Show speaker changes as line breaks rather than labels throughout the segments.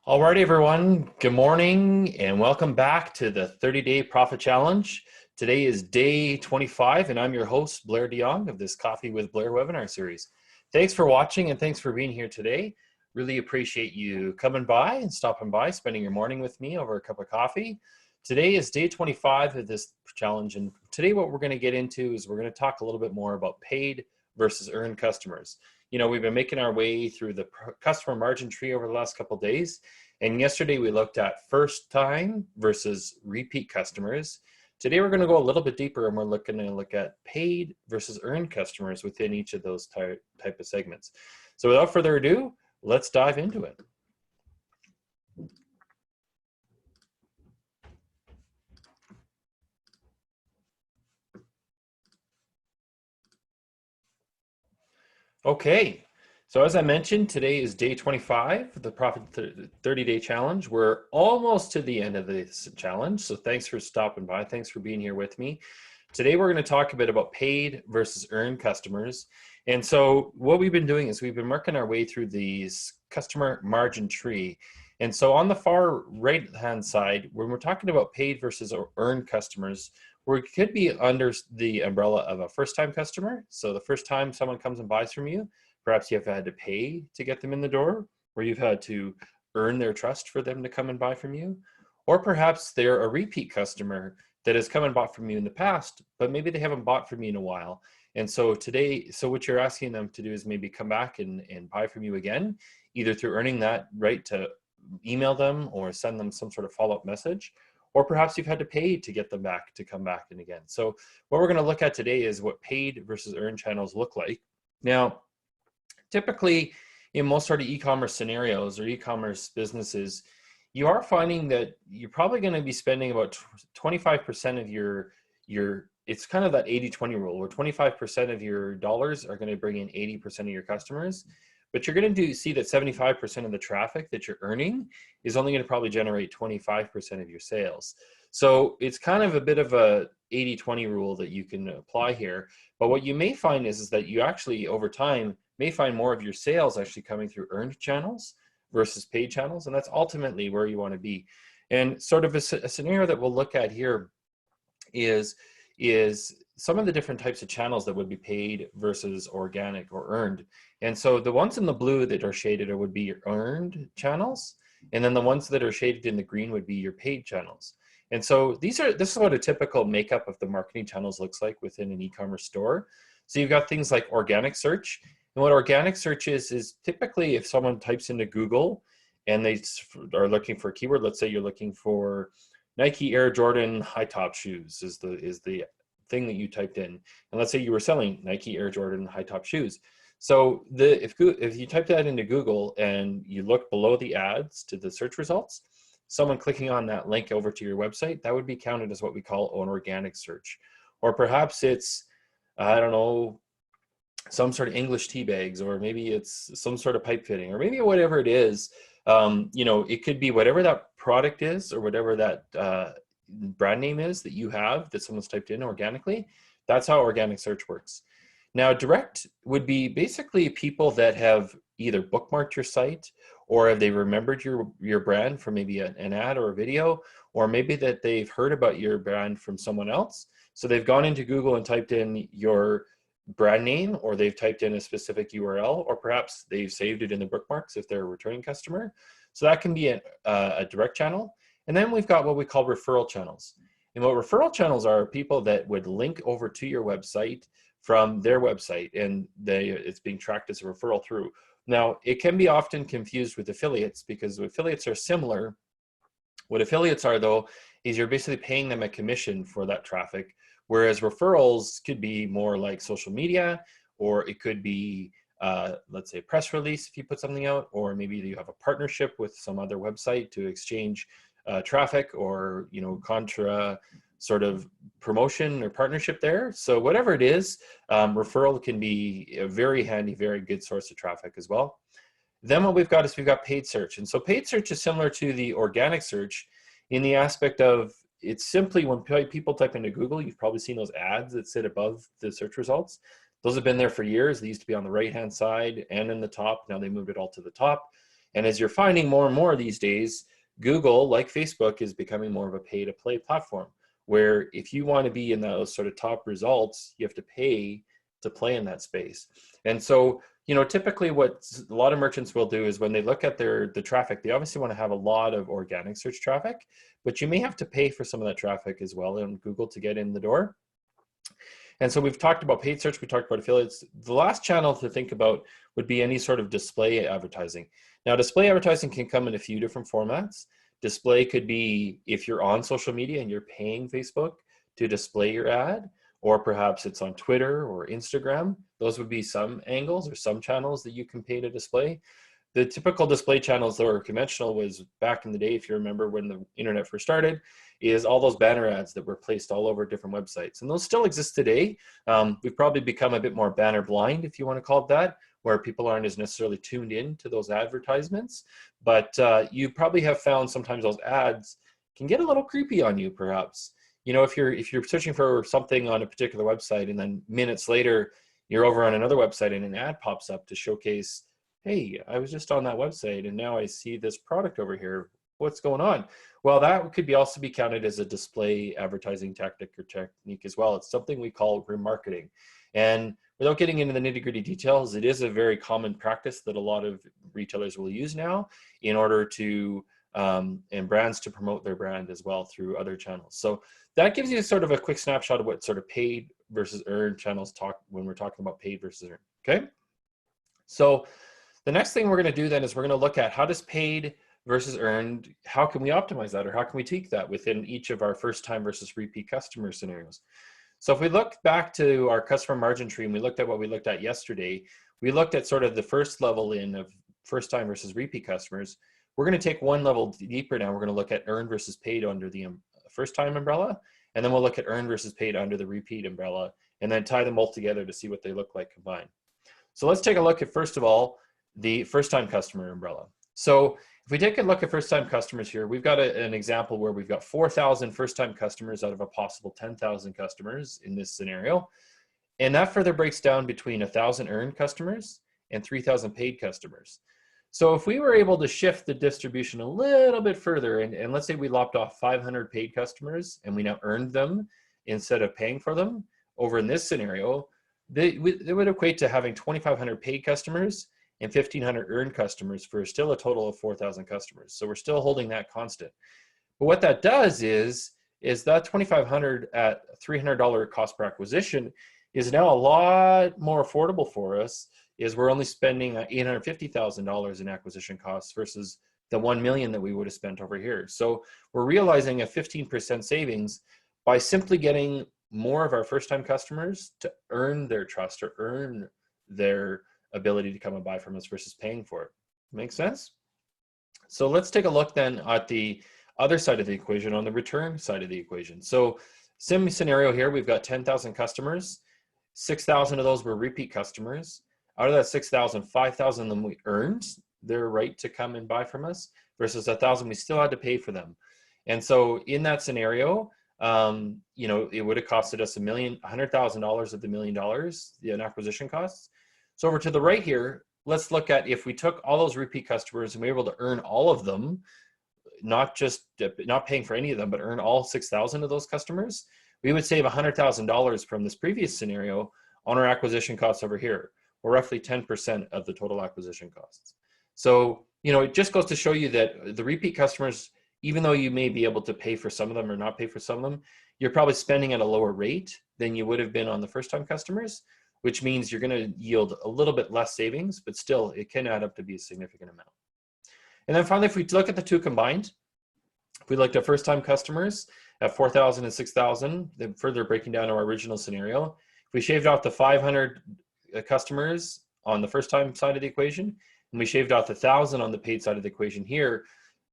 All right, everyone. Good morning and welcome back to the 30-Day Profit Challenge. Today is day 25 and I'm your host, Blair de Jong of this Coffee with Blair webinar series. Thanks for watching and thanks for being here today. Really appreciate you coming by and stopping by, spending your morning with me over a cup of coffee. Today is day 25 of this challenge, and today what we're going to get into is we're going to talk a little bit more about paid versus earned customers. You know, we've been making our way through the customer margin tree over the last couple of days. And yesterday we looked at first time versus repeat customers. Today we're going to go a little bit deeper and we're looking to look at paid versus earned customers within each of those type of segments. So without further ado, let's dive into it. Okay, so as I mentioned, today is day 25 of the Profit 30-Day Challenge. We're almost to the end of this challenge, so thanks for stopping by. Thanks for being here with me. Today we're going to talk a bit about paid versus earned customers. And so what we've been doing is we've been working our way through these customer margin tree. And so on the far right-hand side, when we're talking about paid versus earned customers, we could be under the umbrella of a first-time customer. So the first time someone comes and buys from you, perhaps you've had to pay to get them in the door, or you've had to earn their trust for them to come and buy from you. Or perhaps they're a repeat customer that has come and bought from you in the past, but maybe they haven't bought from you in a while. And so today, so what you're asking them to do is maybe come back and buy from you again, either through earning that right to email them or send them some sort of follow-up message, or perhaps you've had to pay to get them back to come back in again. So what we're going to look at today is what paid versus earned channels look like. Now, typically in most sort of e-commerce scenarios or e-commerce businesses, you are finding that you're probably going to be spending about 25% of your it's kind of that 80-20 rule where 25% of your dollars are going to bring in 80% of your customers. But you're going to see that 75% of the traffic that you're earning is only going to probably generate 25% of your sales. So it's kind of a bit of a 80-20 rule that you can apply here. But what you may find is that you actually, over time, may find more of your sales actually coming through earned channels versus paid channels. And that's ultimately where you want to be. And sort of a scenario that we'll look at here is some of the different types of channels that would be paid versus organic or earned. And so the ones in the blue that are shaded would be your earned channels. And then the ones that are shaded in the green would be your paid channels. And so this is what a typical makeup of the marketing channels looks like within an e-commerce store. So you've got things like organic search. And what organic search is typically if someone types into Google and they are looking for a keyword, let's say you're looking for Nike Air Jordan high top shoes is the thing that you typed in. And let's say you were selling Nike Air Jordan high top shoes. So if you type that into Google and you look below the ads to the search results, someone clicking on that link over to your website, that would be counted as what we call an organic search. Or perhaps it's, I don't know, some sort of English tea bags, or maybe it's some sort of pipe fitting, or maybe whatever it is. You know, it could be whatever that product is or whatever that brand name is that you have that someone's typed in organically. That's how organic search works. Now, direct would be basically people that have either bookmarked your site, or have they remembered your brand from maybe an ad or a video, or maybe that they've heard about your brand from someone else. So they've gone into Google and typed in your brand name, or they've typed in a specific URL, or perhaps they've saved it in the bookmarks if they're a returning customer. So that can be a direct channel. And then we've got what we call referral channels. And what referral channels are people that would link over to your website from their website, and it's being tracked as a referral through. Now, it can be often confused with affiliates because affiliates are similar. What affiliates are, though, is you're basically paying them a commission for that traffic, whereas referrals could be more like social media, or it could be, let's say, a press release if you put something out, or maybe you have a partnership with some other website to exchange traffic, or contra sort of promotion or partnership there. So whatever it is, referral can be a very handy, very good source of traffic as well. Then what we've got is we've got paid search. And so paid search is similar to the organic search in the aspect of it's simply when people type into Google, you've probably seen those ads that sit above the search results. Those have been there for years. They used to be on the right-hand side and in the top. Now they moved it all to the top. And as you're finding more and more these days, Google, like Facebook, is becoming more of a pay-to-play platform, where if you want to be in those sort of top results, you have to pay to play in that space. And so, typically what a lot of merchants will do is when they look at the traffic, they obviously want to have a lot of organic search traffic, but you may have to pay for some of that traffic as well in Google to get in the door. And so we've talked about paid search, we talked about affiliates. The last channel to think about would be any sort of display advertising. Now, display advertising can come in a few different formats. Display could be if you're on social media and you're paying Facebook to display your ad, or perhaps it's on Twitter or Instagram. Those would be some angles or some channels that you can pay to display. The typical display channels that were conventional was back in the day, if you remember when the internet first started, is all those banner ads that were placed all over different websites. And those still exist today. We've probably become a bit more banner blind, if you want to call it that, where people aren't as necessarily tuned in to those advertisements. But you probably have found sometimes those ads can get a little creepy on you, perhaps. If you're searching for something on a particular website and then minutes later, you're over on another website and an ad pops up to showcase, hey, I was just on that website and now I see this product over here. What's going on? Well, that could also be counted as a display advertising tactic or technique as well. It's something we call remarketing. And without getting into the nitty-gritty details, it is a very common practice that a lot of retailers will use now in order to, and brands to promote their brand as well through other channels. So that gives you sort of a quick snapshot of what sort of paid versus earned channels talk when we're talking about paid versus earned, okay? So the next thing we're going to do then is we're going to look at how does paid versus earned, how can we optimize that, or how can we tweak that within each of our first time versus repeat customer scenarios. So if we look back to our customer margin tree and we looked at what we looked at yesterday, we looked at sort of the first level in of first time versus repeat customers. We're going to take one level deeper now. We're going to look at earned versus paid under the first time umbrella, and then we'll look at earned versus paid under the repeat umbrella, and then tie them both together to see what they look like combined. So let's take a look at, first of all, the first time customer umbrella. So if we take a look at first time customers here, we've got an example where we've got 4,000 first time customers out of a possible 10,000 customers in this scenario. And that further breaks down between 1,000 earned customers and 3,000 paid customers. So if we were able to shift the distribution a little bit further, and let's say we lopped off 500 paid customers and we now earned them instead of paying for them, over in this scenario, they would equate to having 2,500 paid customers and 1,500 earned customers for still a total of 4,000 customers. So we're still holding that constant. But what that does is that 2,500 at $300 cost per acquisition is now a lot more affordable for us, is we're only spending $850,000 in acquisition costs versus the 1 million that we would have spent over here. So we're realizing a 15% savings by simply getting more of our first-time customers to earn their trust or earn their ability to come and buy from us versus paying for it. Make sense? So let's take a look then at the other side of the equation, on the return side of the equation. So same scenario here, we've got 10,000 customers. 6,000 of those were repeat customers. Out of that 6,000, 5,000 of them we earned their right to come and buy from us, versus 1,000 we still had to pay for them. And so in that scenario, it would have costed us $100,000 of the $1 million in acquisition costs. So over to the right here, let's look at if we took all those repeat customers and we were able to earn all of them, not paying for any of them, but earn all 6,000 of those customers, we would save $100,000 from this previous scenario on our acquisition costs over here, or roughly 10% of the total acquisition costs. So, it just goes to show you that the repeat customers, even though you may be able to pay for some of them or not pay for some of them, you're probably spending at a lower rate than you would have been on the first-time customers, which means you're going to yield a little bit less savings, but still it can add up to be a significant amount. And then finally, if we look at the two combined, if we looked at first-time customers at 4,000 and 6,000, then further breaking down our original scenario, if we shaved off the 500 customers on the first-time side of the equation, and we shaved off the 1,000 on the paid side of the equation here,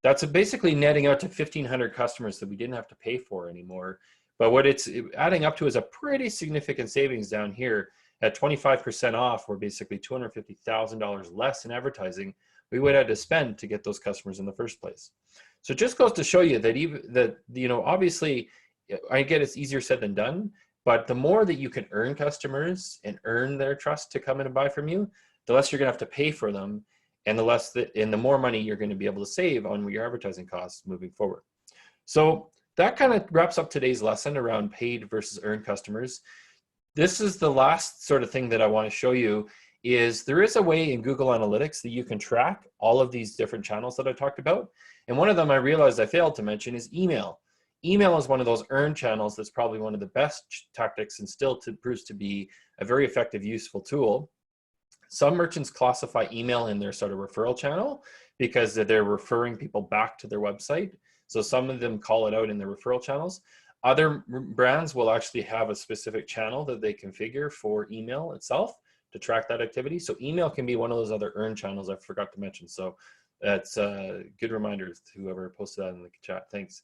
that's basically netting out to 1,500 customers that we didn't have to pay for anymore. But what it's adding up to is a pretty significant savings down here. At 25% off, or basically $250,000 less in advertising we would have to spend to get those customers in the first place. So it just goes to show you that obviously, I get it's easier said than done, but the more that you can earn customers and earn their trust to come in and buy from you, the less you're gonna have to pay for them. and the more money you're going to be able to save on your advertising costs moving forward. So that kind of wraps up today's lesson around paid versus earned customers. This is the last sort of thing that I want to show you is there is a way in Google Analytics that you can track all of these different channels that I talked about. And one of them I realized I failed to mention is email. Email is one of those earned channels that's probably one of the best tactics and still proves to be a very effective, useful tool. Some merchants classify email in their sort of referral channel because they're referring people back to their website. So some of them call it out in their referral channels. Other brands will actually have a specific channel that they configure for email itself to track that activity. So email can be one of those other earned channels I forgot to mention. So that's a good reminder to whoever posted that in the chat. Thanks.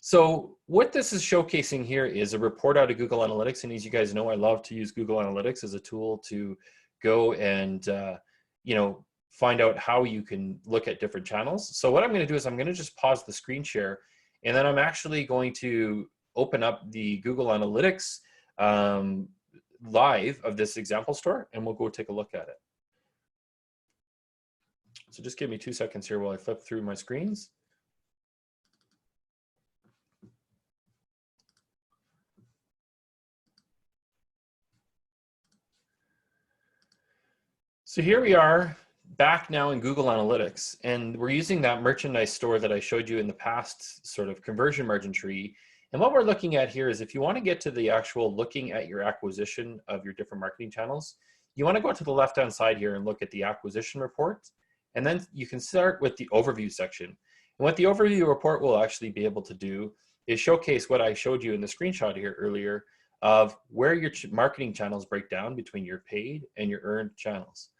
So what this is showcasing here is a report out of Google Analytics. And as you guys know, I love to use Google Analytics as a tool to go and, find out how you can look at different channels. So what I'm going to do is I'm going to just pause the screen share, and then I'm actually going to open up the Google Analytics live of this example store, and we'll go take a look at it. So just give me 2 seconds here while I flip through my screens. So here we are back now in Google Analytics, and we're using that merchandise store that I showed you in the past sort of conversion margin tree. And what we're looking at here is if you want to get to the actual looking at your acquisition of your different marketing channels, you want to go to the left-hand side here and look at the acquisition report. And then you can start with the overview section. And what the overview report will actually be able to do is showcase what I showed you in the screenshot here earlier of where your marketing channels break down between your paid and your earned channels.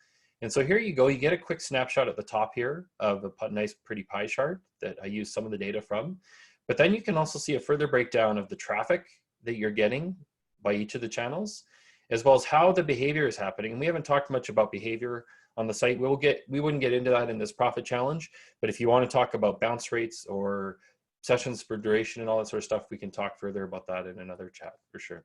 And so here you go, you get a quick snapshot at the top here of a nice pretty pie chart that I use some of the data from. But then you can also see a further breakdown of the traffic that you're getting by each of the channels, as well as how the behavior is happening. And we haven't talked much about behavior on the site. We wouldn't get into that in this profit challenge, but if you want to talk about bounce rates or sessions per duration and all that sort of stuff, we can talk further about that in another chat for sure.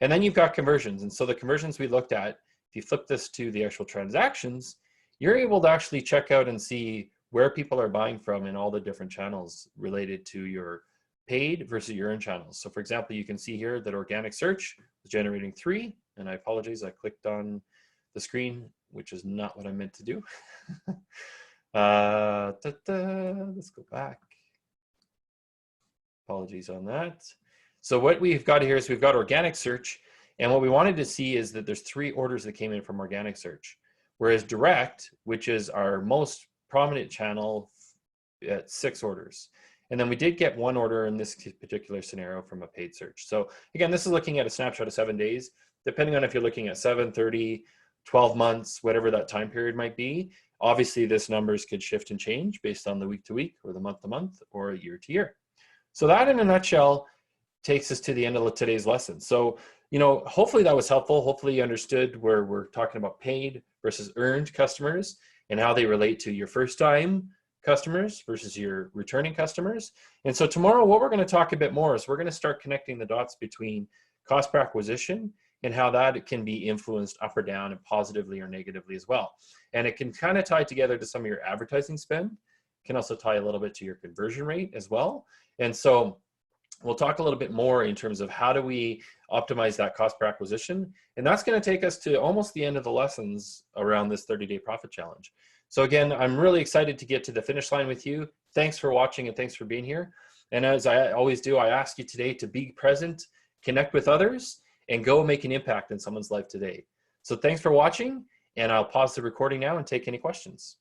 And then you've got conversions. And so the conversions we looked at, if you flip this to the actual transactions, you're able to actually check out and see where people are buying from in all the different channels related to your paid versus your earned channels. So for example, you can see here that organic search was generating 3, and I apologize, I clicked on the screen, which is not what I meant to do. Let's go back. Apologies on that. So what we've got here is we've got organic search, and what we wanted to see is that there's 3 orders that came in from organic search, whereas direct, which is our most prominent channel, at 6 orders. And then we did get 1 order in this particular scenario from a paid search. So again, this is looking at a snapshot of 7 days, depending on if you're looking at 7, 30, 12 months, whatever that time period might be. Obviously, this numbers could shift and change based on the week to week or the month to month or year to year. So that in a nutshell takes us to the end of today's lesson. So, hopefully that was helpful. Hopefully you understood where we're talking about paid versus earned customers and how they relate to your first time customers versus your returning customers. And so tomorrow, what we're going to talk a bit more is we're going to start connecting the dots between cost per acquisition and how that can be influenced up or down and positively or negatively as well. And it can kind of tie together to some of your advertising spend, can also tie a little bit to your conversion rate as well. And so we'll talk a little bit more in terms of how do we optimize that cost per acquisition. And that's going to take us to almost the end of the lessons around this 30-day profit challenge. So again, I'm really excited to get to the finish line with you. Thanks for watching and thanks for being here. And as I always do, I ask you today to be present, connect with others, and go make an impact in someone's life today. So thanks for watching, and I'll pause the recording now and take any questions.